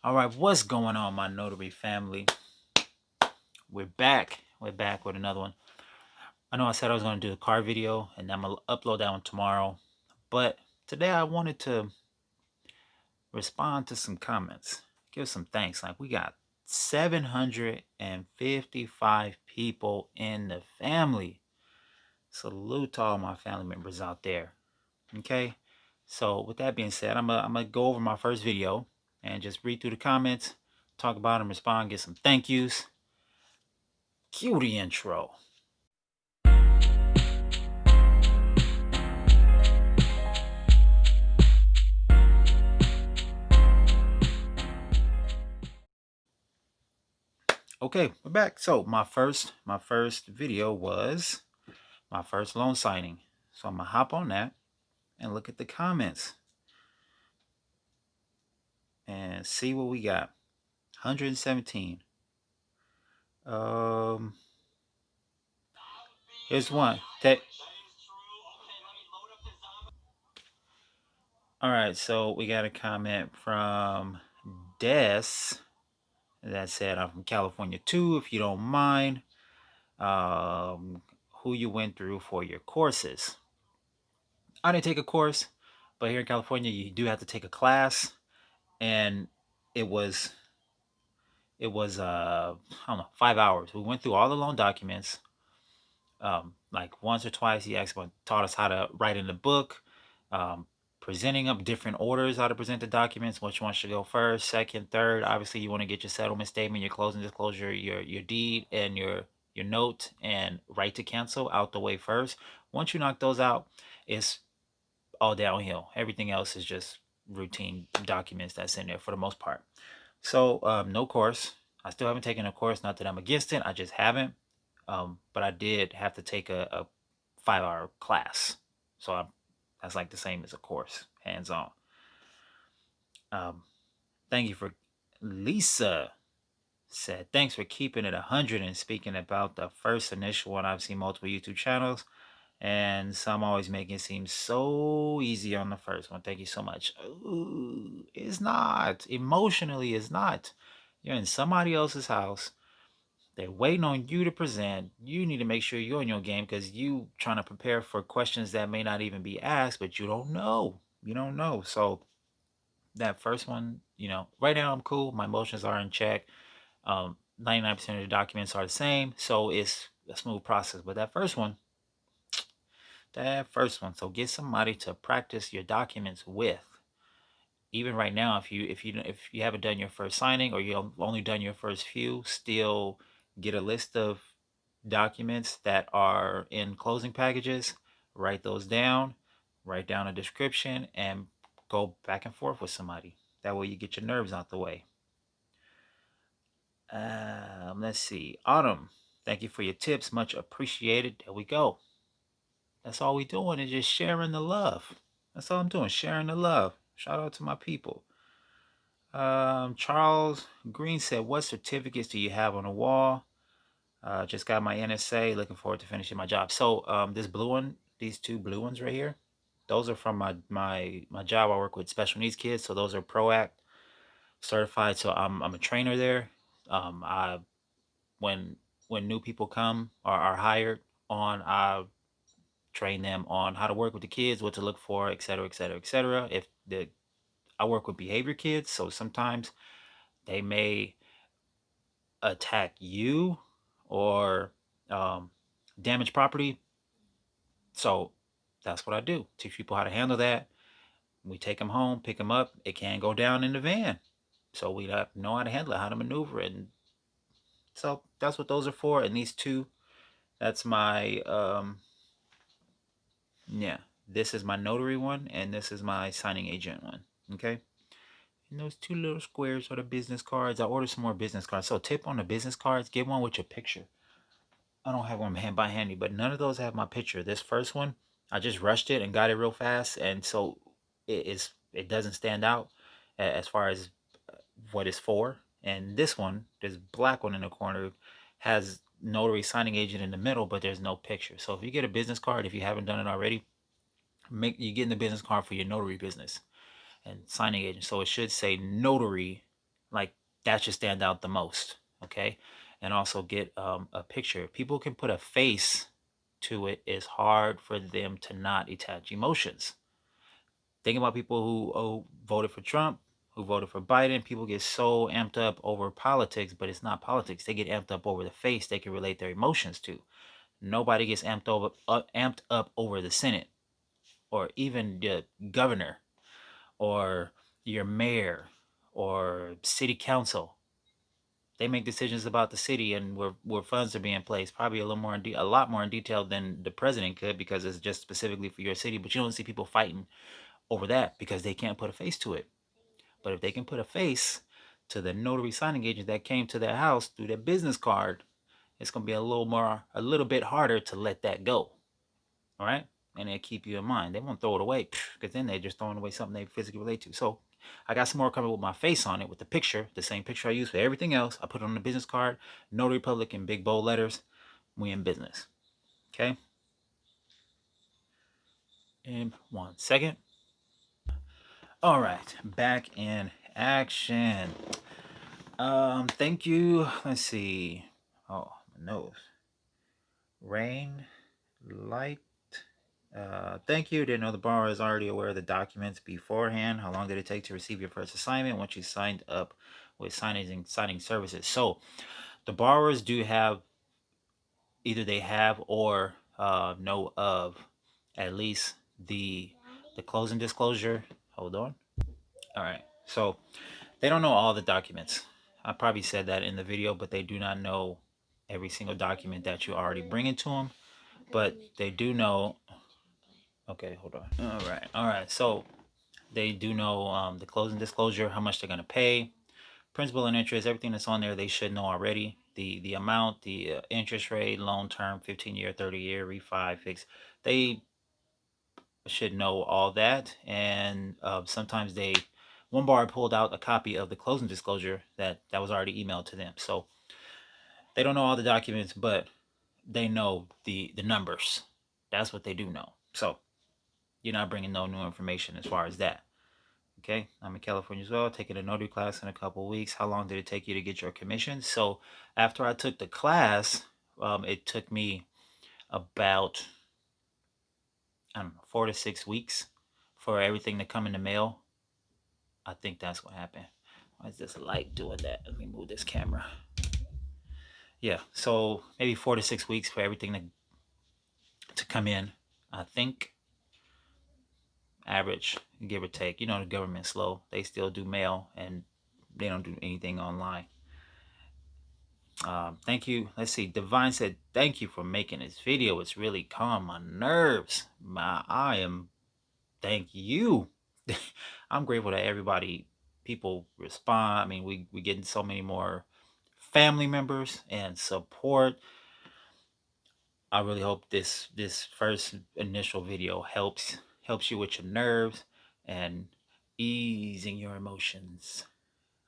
All right, what's going on, my notary family? We're back. We're back with another one. I know I said I was going to do the car video, and I'm going to upload that one tomorrow. But today I wanted to respond to some comments, give some thanks. Like, we got 755 people in the family. Salute to all my family members out there. Okay? So, with that being said, I'm gonna go over my first video and just read through the comments, talk about them, respond, get some thank yous. Cue the intro. Okay, we're back. So my first video was my first loan signing. So I'm gonna hop on that and look at the comments and see what we got. 117. Here's one. All right, so we got a comment from Des that said, "I'm from California too, if you don't mind. Who you went through for your courses." I didn't take a course, but here in California, you do have to take a class, and it was I don't know, 5 hours. We went through all the loan documents. Like once or twice, he actually taught us how to write in the book, um, presenting up different orders, how to present the documents, which one should go first, second, third. Obviously, you want to get your settlement statement, your closing disclosure, your deed, and your note and right to cancel out the way first. Once you knock those out, it's all downhill. Everything else is just routine documents that's in there for the most part. So no course. I still haven't taken a course. Not that I'm against it. I just haven't. But I did have to take a 5-hour class. So that's like the same as a course, hands-on. Thank you for Lisa said, "Thanks for keeping it 100 and speaking about the first initial one. I've seen multiple YouTube channels and some always make it seem so easy on the first one. Thank you so much." Ooh, it's not. Emotionally, it's not. You're in somebody else's house. They're waiting on you to present. You need to make sure you're in your game because you trying to prepare for questions that may not even be asked, but you don't know. You don't know. So that first one, right now I'm cool. My emotions are in check. 99% of the documents are the same. So it's a smooth process. But that first one, so get somebody to practice your documents with. Even right now, if you haven't done your first signing or you've only done your first few, still get a list of documents that are in closing packages, write those down, write down a description, and go back and forth with somebody. That way you get your nerves out the way. Let's see. Autumn, thank you for your tips. Much appreciated. There we go. That's all we doing is just sharing the love. That's all I'm doing, sharing the love. Shout out to my people. Charles Green said, "What certificates do you have on the wall?" Just got my NSA. Looking forward to finishing my job. So this blue one, these two blue ones right here, those are from my job. I work with special needs kids, so those are PROACT certified. So I'm a trainer there. I when new people come or are hired on, I train them on how to work with the kids, what to look for, et cetera, et cetera, et cetera. I work with behavior kids, so sometimes they may attack you or damage property. So that's what I do. Teach people how to handle that. We take them home, pick them up. It can go down in the van. So we know how to handle it, how to maneuver it. And so that's what those are for. And these two, that's my, this is my notary one, and this is my signing agent one. Okay. And those two little squares are the business cards. I ordered some more business cards. So tip on the business cards, get one with your picture. I don't have one hand by handy, but none of those have my picture. This first one, I just rushed it and got it real fast, and so it doesn't stand out as far as what it's for. And this one, this black one in the corner, has notary signing agent in the middle, but there's no picture. So if you get a business card, if you haven't done it already, you get the business card for your notary business and signing agent. So it should say notary Like that should stand out the most. Okay. And also get a picture. People can put a face to it. It's hard for them to not attach emotions. Think about people who voted for Trump, who voted for Biden. People get so amped up over politics, but it's not politics. They get amped up over the face they can relate their emotions to. Nobody gets amped up over the Senate or even the governor or your mayor or city council. They make decisions about the city and where funds are being placed, probably a lot more in detail than the president could because it's just specifically for your city. But you don't see people fighting over that because they can't put a face to it. But if they can put a face to the notary signing agent that came to their house through their business card, it's gonna be a little bit harder to let that go. All right, and they keep you in mind. They won't throw it away because then they're just throwing away something they physically relate to. So I got some more coming with my face on it with the picture, the same picture I use for everything else. I put it on the business card, Notary Public in big bold letters. We in business. Okay. In 1 second. All right, back in action. Thank you. Let's see. Oh, my nose. Rain, light. Thank you. Didn't know the borrower is already aware of the documents beforehand. How long did it take to receive your first assignment once you signed up with signing services? So the borrowers do have either they have or know of at least the closing disclosure. Hold on. All right. So they don't know all the documents. I probably said that in the video, but they do not know every single document that you already bring into them. But they do know. Okay, hold on. All right. So they do know the closing disclosure, how much they're gonna pay, principal and interest, everything that's on there. They should know already. The amount, the interest rate, loan term, 15-year, 30-year, refi, fix. They should know all that. And sometimes one bar pulled out a copy of the closing disclosure that was already emailed to them. So they don't know all the documents, but they know the numbers. That's what they do know. So you're not bringing no new information as far as that. Okay, I'm in California as well, taking a notary class in a couple of weeks. How long did it take you to get your commission? So after I took the class, it took me about, I don't know, 4 to 6 weeks for everything to come in the mail. I think that's what happened. Why is this light doing that? Let me move this camera. Yeah, so maybe 4 to 6 weeks for everything to come in. I think average, give or take. You know, the government's slow. They still do mail and they don't do anything online. Thank you. Let's see. Divine said, thank you for making this video. It's really calm my nerves. Thank you. I'm grateful that people respond. I mean, we getting so many more family members and support. I really hope this first initial video helps you with your nerves and easing your emotions.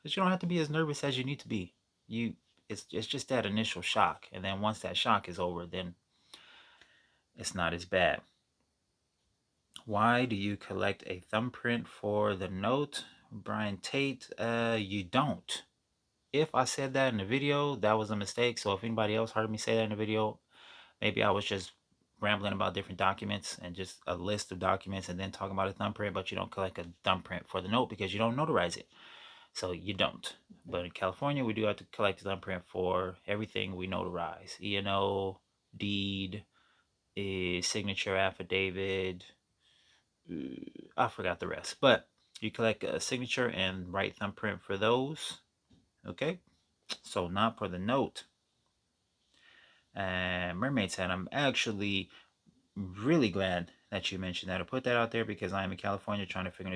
Because you don't have to be as nervous as you need to be. It's just that initial shock, and then once that shock is over, then it's not as bad. Why do you collect a thumbprint for the note, Brian Tate? You don't. If I said that in the video, that was a mistake. So if anybody else heard me say that in the video, maybe I was just rambling about different documents and just a list of documents and then talking about a thumbprint, but you don't collect a thumbprint for the note because you don't notarize it. So you don't. But in California, we do have to collect a thumbprint for everything we notarize. E&O, deed, signature affidavit. I forgot the rest. But you collect a signature and write thumbprint for those. Okay? So not for the note. And Mermaid said, I'm actually really glad that you mentioned that. I put that out there because I'm in California trying to figure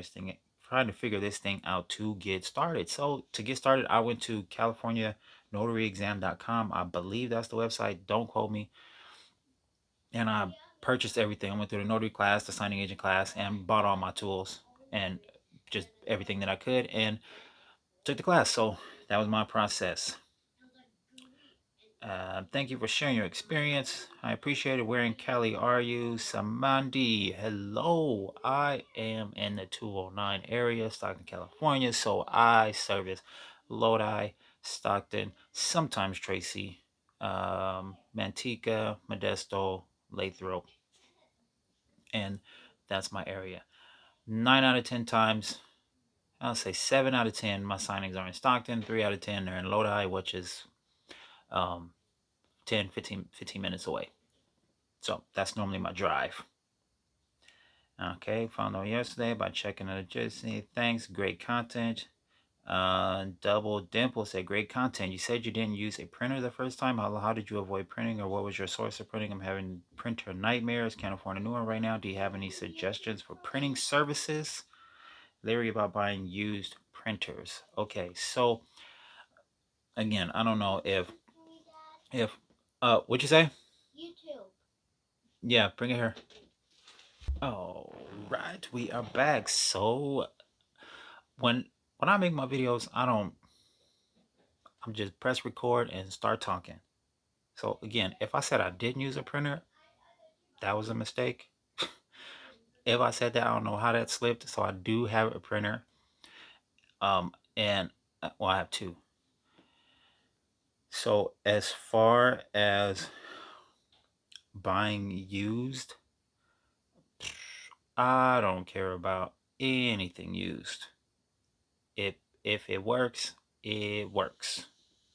this thing out to get started. So to get started, I went to CaliforniaNotaryExam.com. I believe that's the website. Don't quote me. And I purchased everything. I went through the notary class, the signing agent class, and bought all my tools and just everything that I could and took the class. So that was my process. Thank you for sharing your experience. I appreciate it. Where in Cali are you? Samandi, hello. I am in the 209 area, Stockton, California. So I service Lodi, Stockton, sometimes Tracy, Manteca, Modesto, Lathrop, and that's my area. 9 out of 10 times, I'll say 7 out of 10, my signings are in Stockton. 3 out of 10 are in Lodi, which is um, 10, 15 minutes away. So that's normally my drive. Okay, found out yesterday by checking the legitimacy. Thanks, great content. Double Dimple said, great content. You said you didn't use a printer the first time. How did you avoid printing, or what was your source of printing? I'm having printer nightmares. Can't afford a new one right now. Do you have any suggestions for printing services? Leery about buying used printers. Okay, so again, I don't know if what'd you say? YouTube. Yeah, bring it here. All right, we are back. So when I make my videos, I'm just press record and start talking. So again, if I said I didn't use a printer, that was a mistake. If I said that, I don't know how that slipped. So I do have a printer. And well, I have two. So as far as buying used, I don't care about anything used. If it works, it works.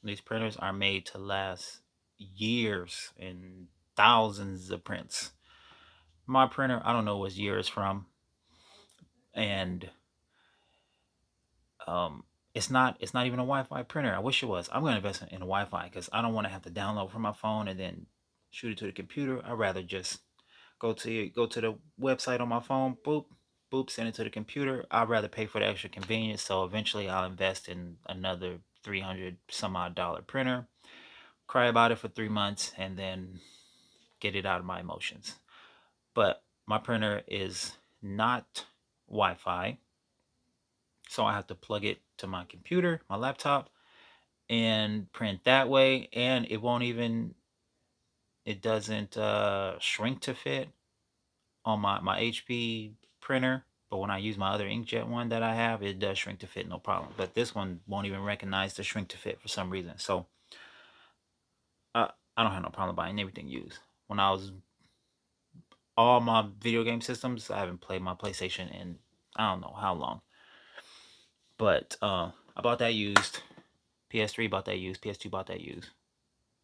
These printers are made to last years and thousands of prints. My printer, I don't know what year it's from, and it's not even a Wi-Fi printer. I wish it was. I'm gonna invest in a Wi-Fi because I don't want to have to download from my phone and then shoot it to the computer. I'd rather just go to the website on my phone, boop, boop, send it to the computer. I'd rather pay for the extra convenience. So eventually I'll invest in another 300 some odd dollar printer, cry about it for 3 months, and then get it out of my emotions. But my printer is not Wi-Fi, so I have to plug it to my computer, my laptop, and print that way. And it doesn't shrink to fit on my HP printer. But when I use my other inkjet one that I have, it does shrink to fit, no problem. But this one won't even recognize the shrink to fit for some reason. So I don't have no problem buying everything used. When I was all my video game systems, I haven't played my PlayStation in I don't know how long. But I bought that used. PS3 bought that used. PS2 bought that used.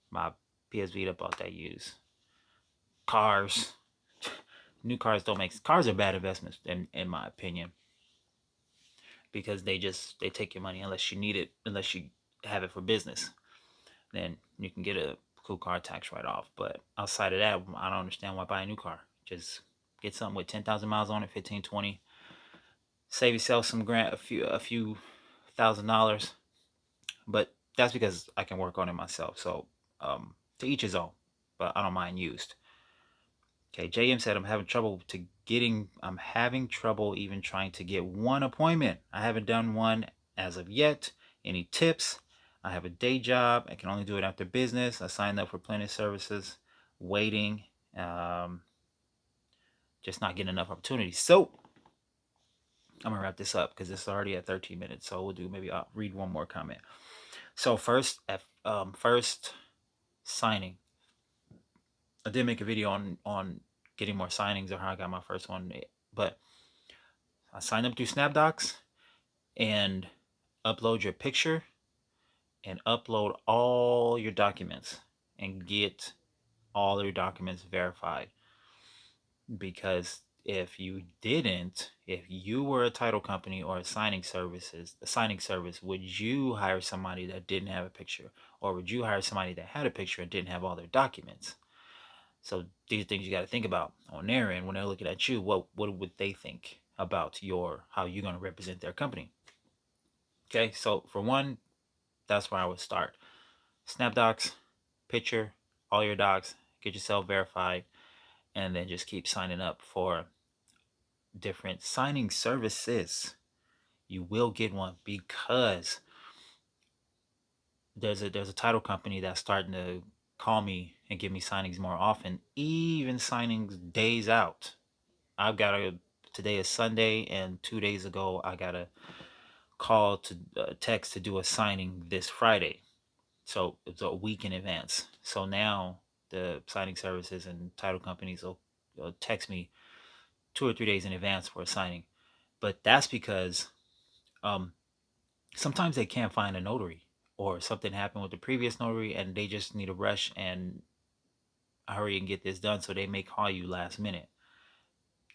My PS Vita bought that used. Cars. New cars don't make cars are bad investments in my opinion, because they take your money unless you need it, unless you have it for business. Then you can get a cool car tax write off. But outside of that, I don't understand why buy a new car. Just get something with 10,000 miles on it, 15, 20. Save yourself some a few $1,000. But that's because I can work on it myself. So to each his own. But I don't mind used. Okay, JM said I'm having trouble even trying to get one appointment. I haven't done one as of yet. Any tips? I have a day job. I can only do it after business. I signed up for plenty of services, waiting, just not getting enough opportunities. So I'm gonna wrap this up because it's already at 13 minutes. So I'll read one more comment. So first signing. I did make a video on getting more signings or how I got my first one, but I signed up through SnapDocs and upload your picture and upload all your documents and get all your documents verified. Because if you were a title company or a signing service, would you hire somebody that didn't have a picture, or would you hire somebody that had a picture and didn't have all their documents? So these are things you got to think about on their end when they're looking at you. What would they think about how you're going to represent their company? Okay, so for one, that's where I would start. SnapDocs, picture, all your docs, get yourself verified, and then just keep signing up for different signing services. You will get one because there's a title company that's starting to call me and give me signings more often, even signings days out. Today is Sunday, and 2 days ago I got a call to text to do a signing this Friday. So it's a week in advance. So now the signing services and title companies will text me 2 or 3 days in advance for a signing. But that's because um, sometimes they can't find a notary, or something happened with the previous notary and they just need a rush and hurry and get this done. So they may call you last minute,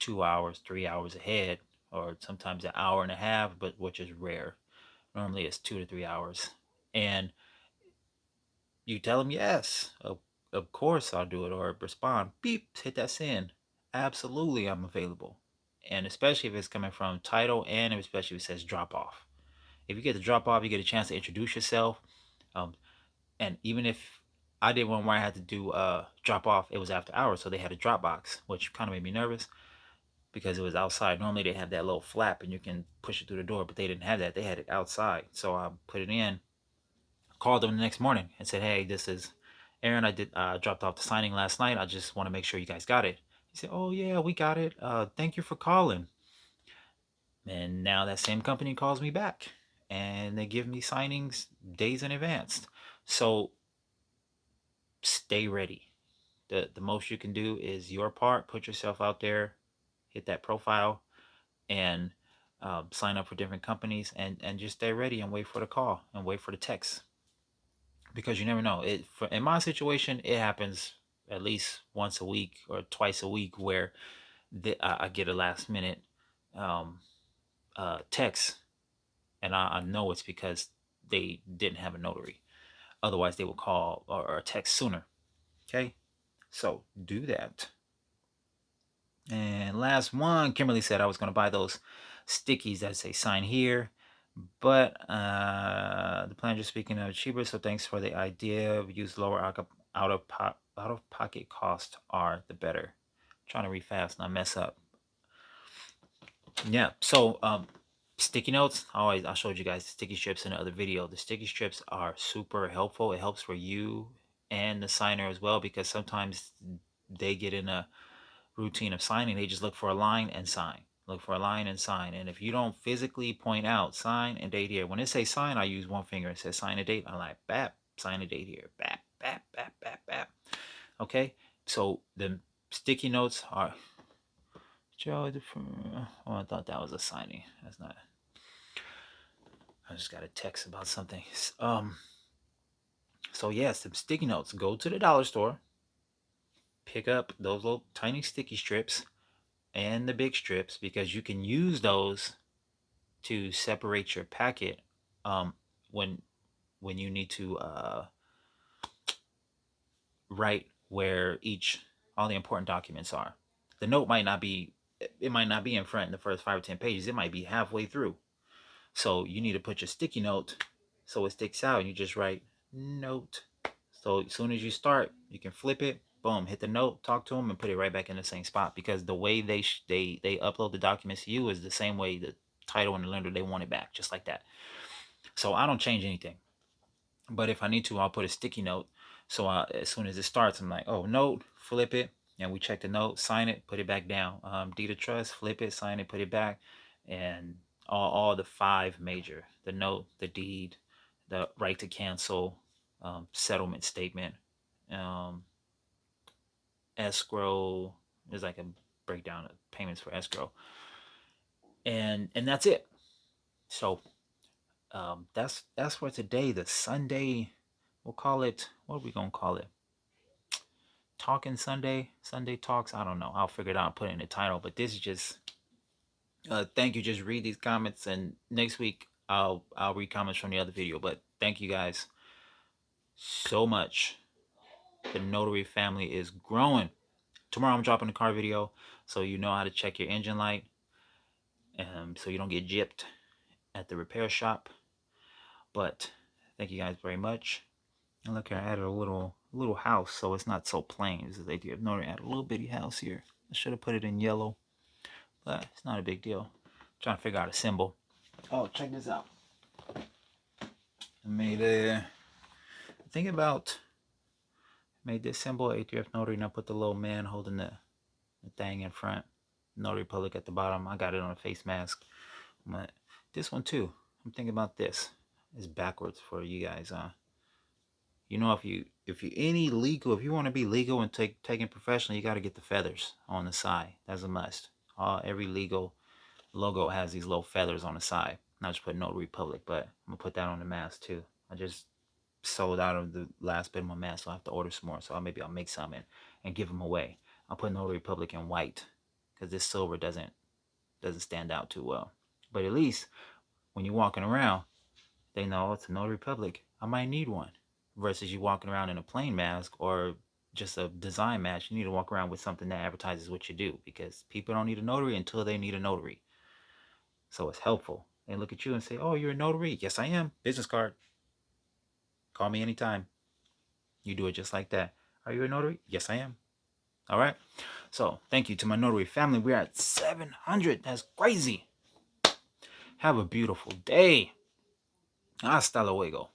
2 hours, 3 hours ahead, or sometimes an hour and a half, but which is rare. Normally it's 2 to 3 hours. And you tell them, yes, of course I'll do it, or respond, beep, hit that send. Absolutely, I'm available. And especially if it's coming from title, and especially if it says drop off. If you get the drop off, you get a chance to introduce yourself. Um, and even if I did one where I had to do drop off, it was after hours, so they had a drop box, which kind of made me nervous because it was outside. Normally they have that little flap and you can push it through the door, but they didn't have that. They had it outside. So I put it in, called them the next morning and said, hey, this is Aaron. I did dropped off the signing last night. I just want to make sure you guys got it. He said, oh yeah, we got it. Thank you for calling. And now that same company calls me back and they give me signings days in advance. So stay ready. The most you can do is your part. Put yourself out there, hit that profile, and sign up for different companies, and just stay ready and wait for the call and wait for the text, because you never know. In my situation, it happens at least once a week or twice a week where I get a last minute um, text, and I know it's because they didn't have a notary. Otherwise, they will call or text sooner. Okay, so do that. And last one, Kimberly said I was going to buy those stickies that say sign here, but the plan just speaking of cheaper, so thanks for the idea. Use lower out of pocket cost are the better. I'm trying to read fast, not mess up. Yeah, so sticky notes. I showed you guys the sticky strips in the other video. The sticky strips are super helpful. It helps for you and the signer as well, because sometimes they get in a routine of signing. They just look for a line and sign. Look for a line and sign. And if you don't physically point out sign and date here, when it says sign, I use one finger. It says sign a date. I'm like, bap, sign a date here. Bap, bap, bap, bap, bap. Okay. So the sticky notes are Joe. Oh, I thought that was a signing. That's not. I just got a text about something. So yes, the sticky notes. Go to the dollar store. Pick up those little tiny sticky strips and the big strips, because you can use those to separate your packet when you need to write where all the important documents are. The note might not be in front in the first 5 or 10 pages. It might be halfway through. So you need to put your sticky note so it sticks out, and you just write note. So as soon as you start, you can flip it, boom, hit the note, talk to them, and put it right back in the same spot, because the way they upload the documents to you is the same way the title and the lender, they want it back, just like that. So I don't change anything. But if I need to, I'll put a sticky note. So as soon as it starts, I'm like, oh, note, flip it, and we check the note, sign it, put it back down. Deed of trust, flip it, sign it, put it back, and all the 5 major: the note, the deed, the right to cancel, settlement statement, escrow. There's like a breakdown of payments for escrow, and that's it. So that's for today. The Sunday, we'll call it. What are we gonna call it? Talking Sunday, Sunday talks. I don't know. I'll figure it out and put it in the title. But this is just thank you. Just read these comments, and next week I'll read comments from the other video. But thank you guys so much. The notary family is growing. Tomorrow I'm dropping a car video, so you know how to check your engine light, so you don't get gypped at the repair shop. But thank you guys very much. And look here, I added a little house, so it's not so plain. This is the idea of notary. I added a little bitty house here. I should have put it in yellow, but it's not a big deal. I'm trying to figure out a symbol. Oh, check this out. I made made this symbol, ATF Notary, and I put the little man holding the thing in front. Notary Public at the bottom. I got it on a face mask. But this one too. I'm thinking about this. It's backwards for you guys. You know, if you any legal, if you want to be legal and taken professionally, you got to get the feathers on the side. That's a must. Every legal logo has these little feathers on the side. Not just put Notary Public, but I'm gonna put that on the mask too. I just sold out of the last bit of my mask, so I have to order some more. So maybe I'll make some and give them away. I'll put Notary Public in white because this silver doesn't stand out too well. But at least when you're walking around, they know it's a Notary Public. I might need one. Versus you walking around in a plain mask or just a design mask, you need to walk around with something that advertises what you do, because people don't need a notary until they need a notary. So it's helpful. They look at you and say, "Oh, you're a notary?" "Yes, I am. Business card. Call me anytime." You do it just like that. "Are you a notary?" "Yes, I am." All right. So thank you to my notary family. We're at 700. That's crazy. Have a beautiful day. Hasta luego.